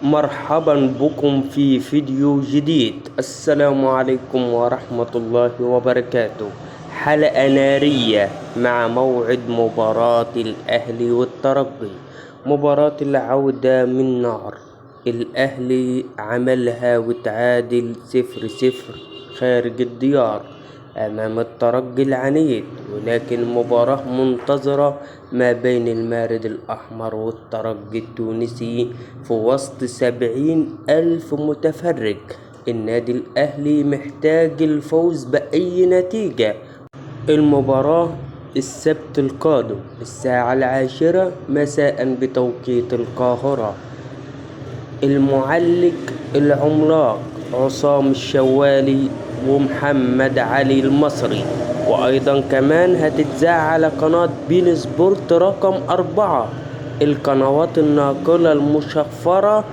مرحبا بكم في فيديو جديد. السلام عليكم ورحمة الله وبركاته. حلقة نارية مع موعد مباراة الأهلي والترجي، مباراة العودة من نار. الأهلي عملها وتعادل 0-0 خارج الديار أمام الترجي العنيد، ولكن مباراة منتظرة ما بين المارد الأحمر والترجي التونسي في وسط 70,000 متفرج. النادي الأهلي محتاج الفوز بأي نتيجة. المباراة السبت القادم الساعة 10 مساء بتوقيت القاهرة. المعلق العملاق عصام الشوالي ومحمد علي المصري، وأيضا كمان هتتذاع على قناة بين سبورت رقم 4، القنوات الناقلة المشفرة